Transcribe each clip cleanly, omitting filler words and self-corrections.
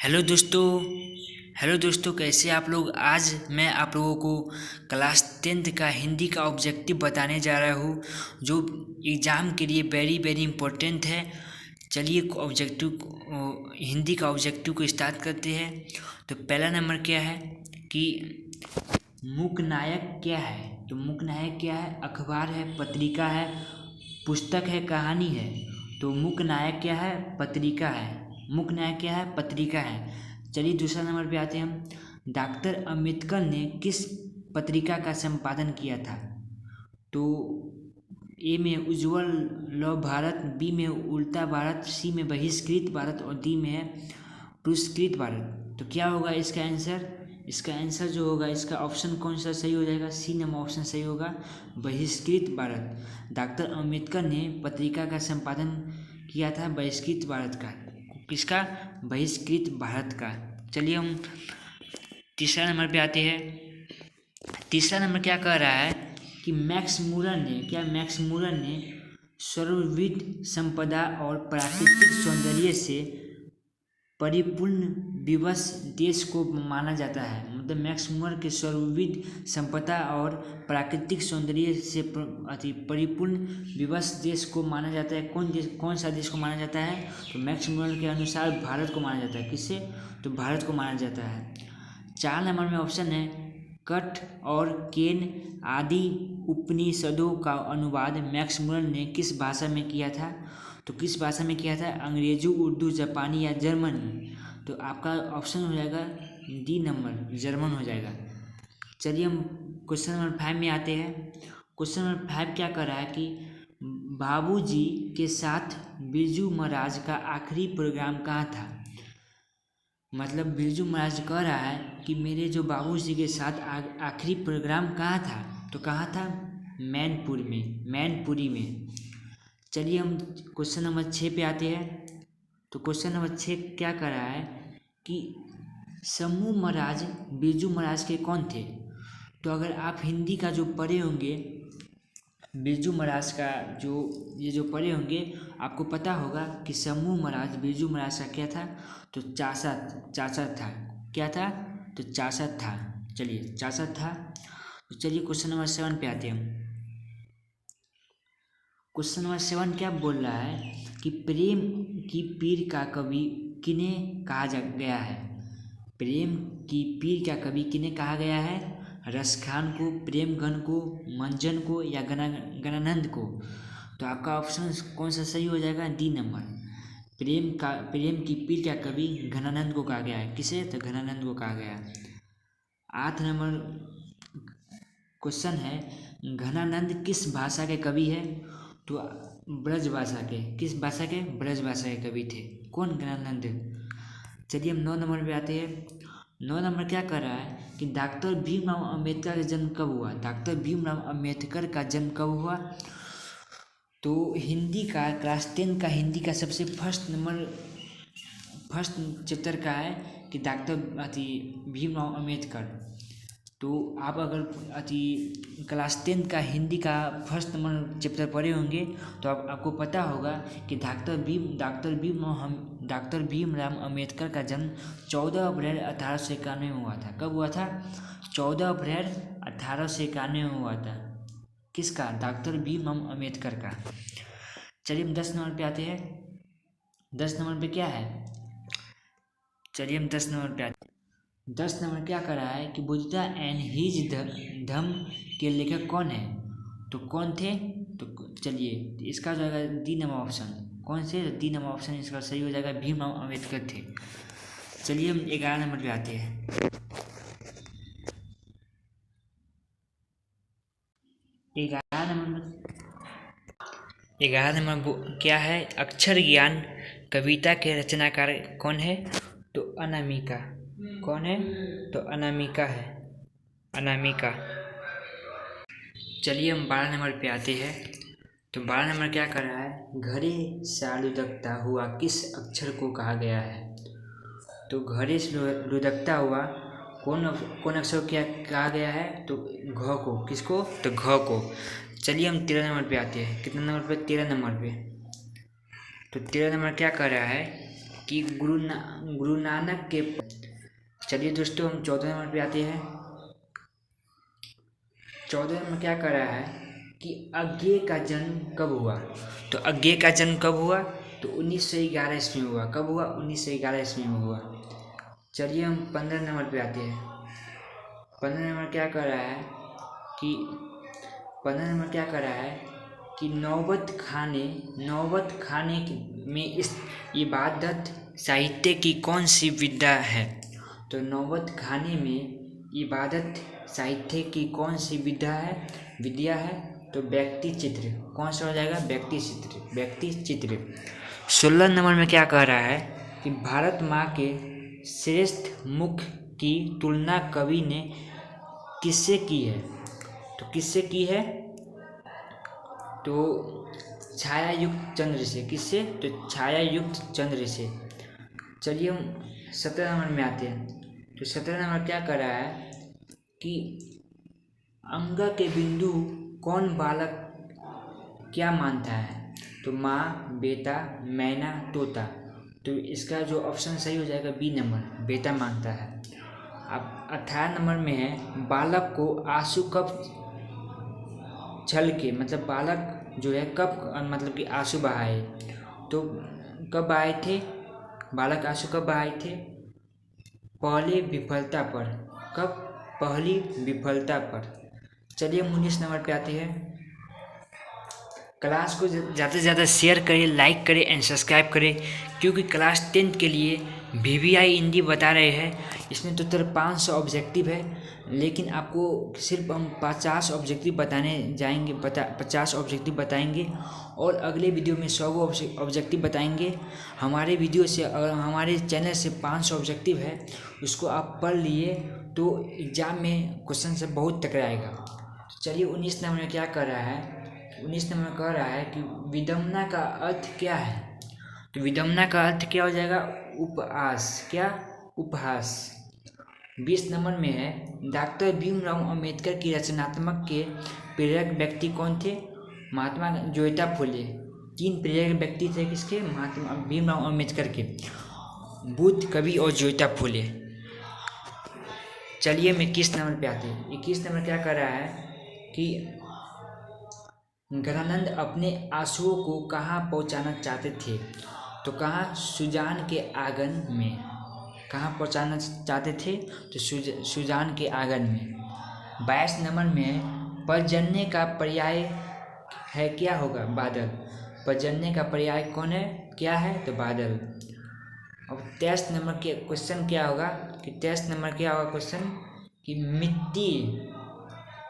Hello दोस्तों कैसे आप लोग। आज मैं आप लोगों को क्लास 10th का हिंदी का ऑब्जेक्टिव बताने जा रहा हूँ जो एग्ज़ाम के लिए वेरी वेरी इम्पोर्टेंट है। चलिए हिंदी का ऑब्जेक्टिव को स्टार्ट करते हैं। तो पहला नंबर क्या है कि मूकनायक क्या है। तो मूकनायक क्या है? अखबार है, पत्रिका है, पुस्तक है, कहानी है। तो मूकनायक क्या है? पत्रिका है। मूकनायक क्या है? पत्रिका है। चलिए दूसरा नंबर पे आते हैं हम। डॉक्टर अम्बेडकर ने किस पत्रिका का संपादन किया था? तो ए में उज्ज्वल लव भारत, बी में उल्टा भारत, सी में बहिष्कृत भारत और डी में है पुरस्कृत भारत। तो क्या होगा इसका आंसर? इसका आंसर जो होगा, इसका ऑप्शन कौन सा सही हो जाएगा? सी नंबर ऑप्शन सही होगा, बहिष्कृत भारत। डॉक्टर अम्बेडकर ने पत्रिका का संपादन किया था बहिष्कृत भारत का। किसका? बहिष्कृत भारत का। चलिए हम तीसरा नंबर पे आते हैं। तीसरा नंबर क्या कह रहा है कि मैक्स मूलर ने सर्वविध संपदा और प्राकृतिक सौंदर्य से परिपूर्ण विवश देश को माना जाता है। मतलब मैक्स मूलर के सर्वविध संपदा और प्राकृतिक सौंदर्य से परिपूर्ण विवश देश को माना जाता है। कौन सा देश को माना जाता है? तो मैक्स मूलर के अनुसार भारत को माना जाता है। किससे? तो भारत को माना जाता है। 4 नंबर में ऑप्शन है कठ और केन आदि उपनिषदों का अनुवाद मैक्स मूलर ने किस भाषा में किया था? तो किस भाषा में किया था? अंग्रेजी, उर्दू, जापानी या जर्मन। तो आपका ऑप्शन हो जाएगा डी नंबर, जर्मन हो जाएगा। चलिए हम क्वेश्चन नंबर 5 में आते हैं। क्वेश्चन नंबर 5 क्या कर रहा है कि बाबूजी के साथ बिरजू महाराज का आखिरी प्रोग्राम कहाँ था? मतलब बिरजू महाराज कह रहा है कि मेरे जो बाबूजी के साथ आखिरी प्रोग्राम कहाँ था? तो कहाँ था? मैनपुरी में। चलिए हम क्वेश्चन नंबर 6 पे आते हैं। तो क्वेश्चन नंबर 6 क्या कर रहा है कि शम्भू महाराज बिरजू महाराज के कौन थे? तो अगर आप हिंदी का जो पढ़े होंगे, बिरजू महाराज का जो पढ़े होंगे, आपको पता होगा कि शम्भू महाराज बिरजू महाराज का क्या था? तो चाचा था। क्या था? तो चाचा था। चलिए चाचा था। तो चलिए क्वेश्चन नंबर 7 पे आते हैं हम। क्वेश्चन नंबर 7 क्या बोल रहा है कि प्रेम की पीर का कवि किन्हें कहा गया है? प्रेम की पीर का कवि किन्हें कहा गया है? रसखान को, प्रेमगन को, मंजन को या गणानंद को। तो आपका ऑप्शन कौन सा सही हो जाएगा? D number. प्रेम की पीर का कवि घनानंद को कहा गया है। किसे? तो घनानंद को कहा गया। 8 नंबर क्वेश्चन है घनानंद किस भाषा के कवि है? तो ब्रज भाषा के। किस भाषा के? ब्रज भाषा के कवि थे। कौन? घनानंद। चलिए हम 9 नंबर पे आते हैं। 9 नंबर क्या कर रहा है कि डॉक्टर भीमराव अम्बेडकर का जन्म कब हुआ? डॉक्टर भीमराव अम्बेडकर का जन्म कब हुआ? तो हिंदी का क्लास 10 का हिंदी का सबसे फर्स्ट चैप्टर का है कि डॉक्टर भीमराव अम्बेडकर। तो आप अगर क्लास 10 का हिंदी का फर्स्ट नंबर चैप्टर पढ़े होंगे तो आपको पता होगा कि डॉक्टर भीमराव अम्बेडकर का जन्म 14 अप्रैल 1891 में हुआ था। कब हुआ था? 14 अप्रैल 1891 में हुआ था। किसका? डॉक्टर भीमराव अम्बेडकर का। चलिए हम 10 नंबर पे आते हैं। 10 नंबर पे क्या है? चलिए हम 10 नंबर पे आते हैं। 10 नंबर क्या कर रहा है कि बुद्धा एंड हिज धम्म के लेखक कौन है? तो कौन थे? तो चलिए इसका जो है डी नंबर ऑप्शन। कौन से? डी नंबर ऑप्शन इसका सही हो जाएगा, भीमराव अम्बेडकर थे। चलिए हम 11 नंबर पे आते हैं। 11 नंबर क्या है? अक्षर ज्ञान कविता के रचनाकार कौन है? तो अनामिका। कौन है? तो अनामिका है। अनामिका। चलिए हम 12 नंबर पे आते हैं। तो 12 नंबर क्या कर रहा है? घरे से लुढ़कता हुआ किस अक्षर को कहा गया है? तो घरे से लुढ़कता हुआ कौन अक्षर को क्या कहा गया है? तो घ को। किसको? तो घ को। चलिए हम 13 नंबर पे आते हैं। कितने नंबर पे? 13 नंबर पे। तो 13 नंबर क्या कर रहा है कि गुरु नानक के। चलिए दोस्तों, हम 14 नंबर पे आते हैं। 14 नंबर क्या कर रहा है कि अज्ञे का जन्म कब हुआ। तो अज्ञे का जन्म कब हुआ, तो 1911 ईस्वी में हुआ। कब हुआ, 1911 ईस्वी में हुआ। चलिए हम 15 नंबर पे आते हैं। 15 नंबर क्या कर रहा है कि 15 नंबर क्या कर रहा है कि नौबत खाने में इस इबादत साहित्य की कौन सी विधा है। तो नौबत खाने में इबादत साहित्य की कौन सी विद्या है। तो व्यक्ति चित्र। कौन सा हो जाएगा, व्यक्ति चित्र। 16 नंबर में क्या कह रहा है कि भारत माँ के श्रेष्ठ मुख की तुलना कवि ने किससे की है। तो किससे की है, तो छायायुक्त चंद्र से। किससे, तो छायायुक्त चंद्र से। चलिए हम 17 नंबर में आते हैं। तो 17 नंबर क्या कर रहा है कि अंगा के बिंदु कौन बालक क्या मानता है। तो माँ, बेटा, मैना, तोता। तो इसका जो ऑप्शन सही हो जाएगा बी नंबर, बेटा मानता है। अब 18 नंबर में है बालक को आंसू कब छलके, मतलब बालक जो है कब, मतलब कि आंसू बहाए। तो कब आए थे, बालक आंसू कब बहाए थे, पहली विफलता पर। कब, पहली विफलता पर। चलिए 19 नंबर पे आते हैं। क्लास को ज़्यादा से ज़्यादा शेयर करें, लाइक करें एंड सब्सक्राइब करें, क्योंकि क्लास 10 के लिए VVI हिंदी बता रहे हैं। इसमें टोटल 500 ऑब्जेक्टिव है, लेकिन आपको सिर्फ हम 50 ऑब्जेक्टिव बताने जाएंगे, 50 ऑब्जेक्टिव बताएंगे और अगले वीडियो में 100 ऑब्जेक्टिव बताएंगे। हमारे वीडियो से, अगर हमारे चैनल से 500 ऑब्जेक्टिव है, उसको आप पढ़ लिए तो एग्ज़ाम में क्वेश्चन से बहुत टकराएगा। चलिए 19 नंबर में क्या कर रहा है, 19 नंबर कह रहा है कि विडंबना का अर्थ क्या है। तो विडंबना का अर्थ क्या हो जाएगा, उपहास। क्या, उपहास। 20 नंबर में है डॉक्टर भीमराव अंबेडकर की रचनात्मक के प्रेरक व्यक्ति कौन थे। महात्मा ज्योतिबा फुले। 3 प्रेरक व्यक्ति थे किसके, महात्मा भीमराव अंबेडकर के, बुद्ध, कवि और ज्योतिबा फुले। चलिए हम 21 नंबर पे आते हैं। 21 नंबर क्या कर रहा है कि गणानंद अपने आंसुओं को कहाँ पहुँचाना चाहते थे। तो कहाँ, सुजान के आंगन में। कहाँ पहुँचाना चाहते थे, तो सुजान के आंगन में। 22 नंबर में पर्जन्य का पर्याय है, क्या होगा, बादल। पर्जन्य का पर्याय कौन है, क्या है, तो बादल। अब 23 नंबर के क्वेश्चन क्या होगा कि 23 नंबर क्या होगा क्वेश्चन कि मिट्टी।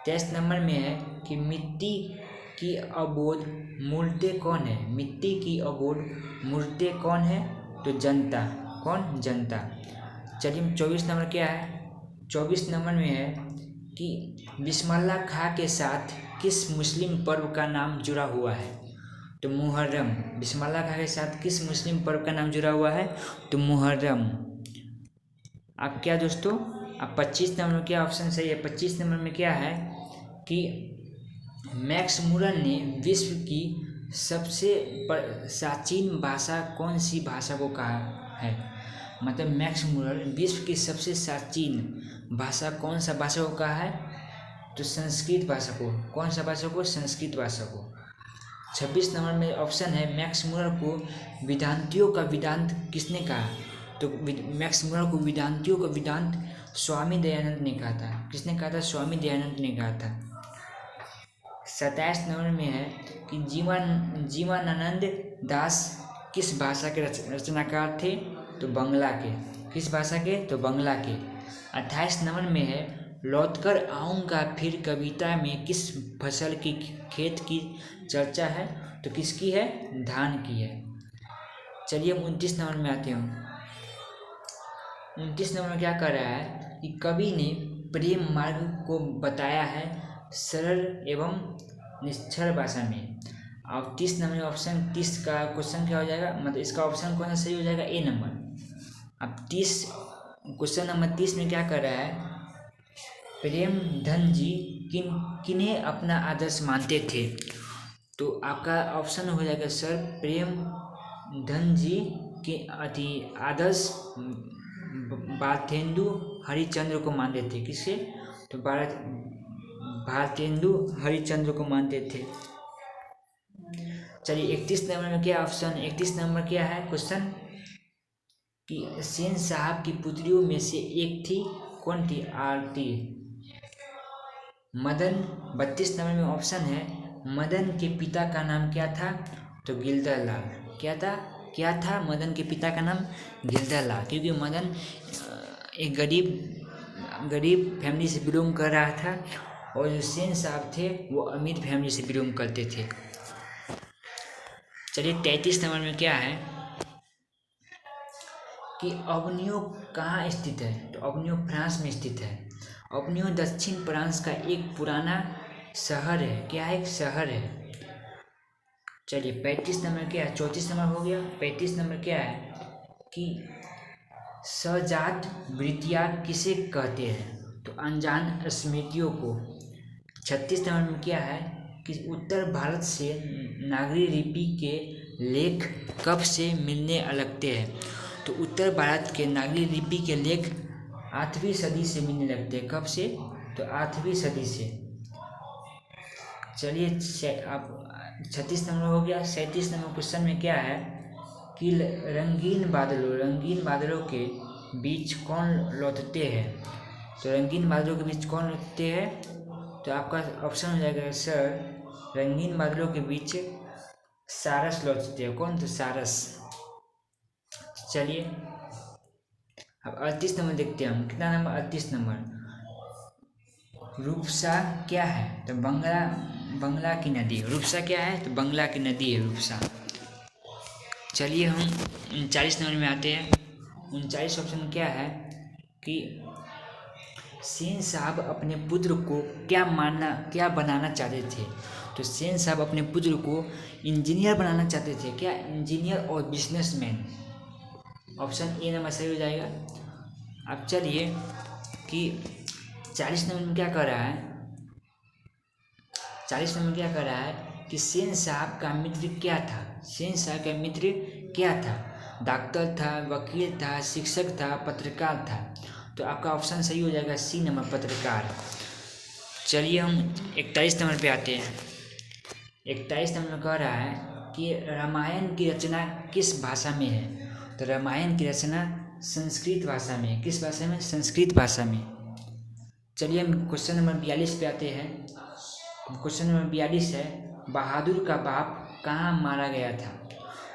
23 नंबर में है कि मिट्टी की अबोध मूर्तें कौन है। मिट्टी की अबोध मूर्तें कौन है, तो जनता। कौन, जनता। चलिए 24 नंबर क्या है, 24 नंबर में है कि बिस्मिल्लाह खां के साथ किस मुस्लिम पर्व का नाम जुड़ा हुआ है। तो मुहर्रम। बिस्मिल्लाह खां के साथ किस मुस्लिम पर्व का नाम जुड़ा हुआ है, तो मुहर्रम। अब क्या दोस्तों, अब 25 नंबर में क्या ऑप्शन सही है। 25 नंबर में क्या है कि मैक्स मुरर ने विश्व की सबसे प्राचीन भाषा कौन सी भाषा को कहा है। मतलब मैक्स मुरर विश्व की सबसे प्राचीन भाषा कौन सा भाषा को कहा है, तो संस्कृत भाषा को। कौन सा भाषा को, संस्कृत भाषा को। 26 नंबर में ऑप्शन है मैक्स मुरर को वेदांतियों का वेदांत किसने कहा। तो मैक्स मुरर को वेदांतियों का वेदांत स्वामी दयानंद ने कहा था। किसने कहा था, स्वामी दयानंद ने कहा था। 27 नंबर में है कि जीवनानंद दास किस भाषा के रचनाकार थे, तो बंगला के। किस भाषा के, तो बंगला के। 28 नंबर में है लौटकर आऊँगा फिर कविता में किस फसल की खेत की चर्चा है, तो किसकी है, धान की है। चलिए हम 29 नंबर में आते हैं। 29 नंबर में क्या कर रहा है कि कवि ने प्रेम मार्ग को बताया है सरल एवं निश्चल भाषा में। अब 30 नंबर ऑप्शन 30 का क्वेश्चन क्या हो जाएगा, मतलब इसका ऑप्शन कौन सा सही हो जाएगा, ए नंबर। अब 30 क्वेश्चन नंबर 30 में क्या कर रहा है, प्रेमधन जी किन्हें अपना आदर्श मानते थे। तो आपका ऑप्शन हो जाएगा सर प्रेमधन जी के आदर्श भारतेंदु हरिश्चंद्र को मानते थे। किसे? तो भारतेंदु हरिश्चंद्र को मानते थे। चलिए 31 नंबर में क्या ऑप्शन, 31 नंबर क्या है क्वेश्चन कि सेन साहब की पुत्रियों में से एक थी, कौन थी? आरती। मदन 32 नंबर में ऑप्शन है मदन के पिता का नाम क्या था? तो गिरधर लाल। क्या था मदन के पिता का नाम? गिरधर लाल, क्योंकि मदन एक गरीब फैमिली से बिलोंग कर रहा था और जो सेन साहब थे वो अमीर फैमिली से बिलोंग करते थे। चलिए 33 नंबर में क्या है कि अवनियो कहाँ स्थित है? तो अवनियो फ्रांस में स्थित है। अवनियो दक्षिण फ्रांस का एक पुराना शहर है। क्या है? एक शहर है। चलिए 35 नंबर क्या है? 34 नंबर हो गया। 35 नंबर क्या है कि सजात वृत्तियाँ किसे कहते हैं? तो अनजान स्मृतियों को। 36 नंबर में क्या है कि उत्तर भारत से नागरी लिपि के लेख कब से मिलने लगते हैं? तो उत्तर भारत के नागरी लिपि के लेख 8वीं सदी से मिलने लगते हैं। कब से? तो 8वीं सदी से। चलिए आप 36 नंबर हो गया। 37 नंबर क्वेश्चन में क्या है कि रंगीन बादलों के बीच कौन लौटते हैं? तो रंगीन बादलों के बीच कौन लौटते हैं? तो आपका ऑप्शन हो जाएगा सर रंगीन बादलों के बीच सारस लौटते हैं। कौन? तो सारस। चलिए अब 38 नंबर देखते हैं हम। कितना नंबर? 38 नंबर। रूपसा क्या है? तो बंगला की नदी। रूपसा क्या है? तो बंगला की नदी है रूपसा। चलिए हम 39 नंबर में आते हैं। 39 ऑप्शन क्या है कि सेन साहब अपने पुत्र को क्या बनाना चाहते थे? तो सेन साहब अपने पुत्र को इंजीनियर बनाना चाहते थे। क्या? इंजीनियर और बिजनेसमैन। ऑप्शन ए नंबर सही हो जाएगा। अब चलिए कि 40 नंबर में क्या कर रहा है? 40 नंबर क्या कर रहा है कि सेन साहब का मित्र क्या था? सेन साहब का मित्र क्या था? डॉक्टर था, वकील था, शिक्षक था, पत्रकार था। तो आपका ऑप्शन सही हो जाएगा सी नंबर, पत्रकार। चलिए हम 41 नंबर पे आते हैं। 41 नंबर में कह रहा है कि रामायण की रचना किस भाषा में है? तो रामायण की रचना संस्कृत भाषा में है। किस भाषा में? संस्कृत भाषा में। चलिए हम क्वेश्चन नंबर 42 पे आते हैं। क्वेश्चन नंबर 42 है बहादुर का बाप कहाँ मारा गया था?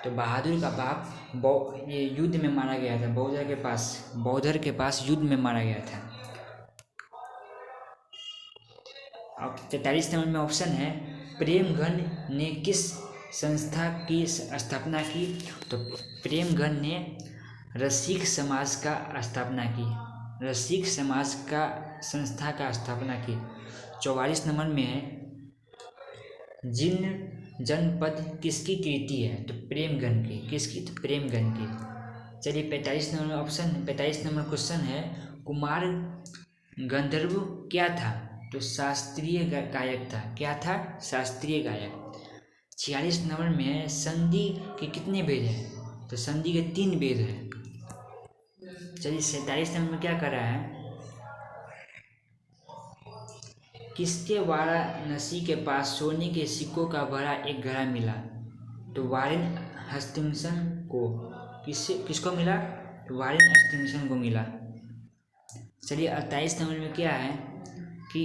तो बहादुर का बाप ये युद्ध में मारा गया था। बौद्धर के पास युद्ध में मारा गया था। अब 43 नंबर में ऑप्शन है प्रेमगन ने किस संस्था की स्थापना की? तो प्रेमगन ने रसिक समाज का स्थापना की। रसिक समाज का संस्था का स्थापना की। 44 नंबर में है जिन जनपद किसकी कृति है? तो प्रेमगन की। किसकी? तो प्रेमगन की। चलिए 45 नंबर में ऑप्शन 45 नंबर क्वेश्चन है कुमार गंधर्व क्या था? तो शास्त्रीय गायक था। क्या था? शास्त्रीय गायक। 46 नंबर में है संधि के कितने भेद हैं? तो संधि के 3 भेद हैं। चलिए 47 नंबर में क्या कर रहा है किसके वाराणसी के पास सोने के सिक्कों का भरा एक घड़ा मिला? तो वारेन हस्तिंगसन को। किसको मिला? तो वारेन हस्तिंगसन को मिला। चलिए 48 नंबर में क्या है कि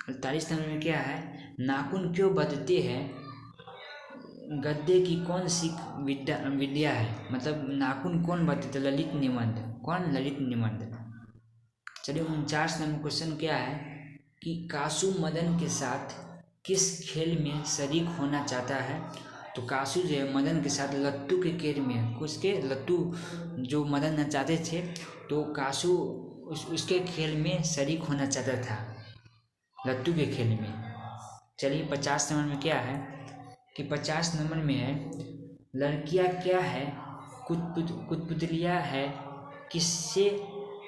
48 नंबर में क्या है नाखून क्यों बदते हैं? गद्य की कौन सी विद्या है? मतलब नाखून कौन बदते? ललित निबंध। कौन? ललित निबंध। चलिए 49 नंबर क्वेश्चन क्या है कि कासू मदन के साथ किस खेल में शरीक होना चाहता है? तो कासू जो है मदन के साथ लट्टू के खेल में, उसके लट्टू जो मदन चाहते थे तो कासू उसके खेल में शरीक होना चाहता था, लट्टू के खेल में। चलिए 50 नंबर में क्या है कि 50 नंबर में है लड़कियां क्या है कुतपुतलियाँ है किससे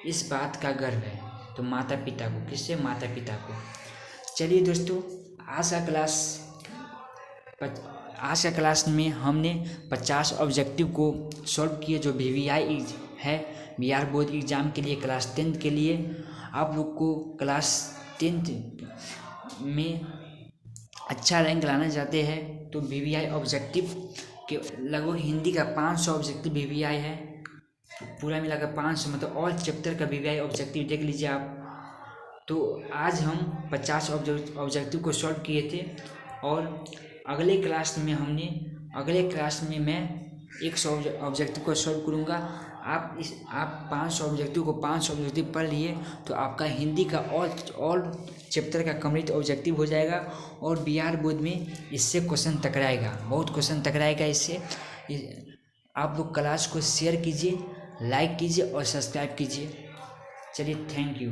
इस बात का गर्व है? तो माता पिता को। किससे? माता पिता को। चलिए दोस्तों आज का क्लास में हमने 50 ऑब्जेक्टिव को सॉल्व किए जो VVI है, बिहार बोर्ड एग्ज़ाम के लिए, क्लास 10 के लिए। आप लोग को क्लास 10 में अच्छा रैंक लाना चाहते हैं तो VVI ऑब्जेक्टिव के लगभग हिंदी का 500 ऑब्जेक्टिव VVI है, पूरा मिलाकर 500, मतलब ऑल चैप्टर का VVI ऑब्जेक्टिव देख लीजिए आप। तो आज हम 50 ऑब्जेक्टिव को सॉल्व किए थे और अगले क्लास में मैं 100 ऑब्जेक्टिव को सॉल्व करूँगा। आप 500 ऑब्जेक्टिव को 500 ऑब्जेक्टिव पढ़ लिए तो आपका हिंदी का ऑल चैप्टर का कंप्लीट ऑब्जेक्टिव हो जाएगा और बिहार बोर्ड में इससे क्वेश्चन टकराएगा, बहुत क्वेश्चन टकराएगा इससे। आप लोग क्लास को शेयर कीजिए, लाइक कीजिए और सब्सक्राइब कीजिए। चलिए, थैंक यू।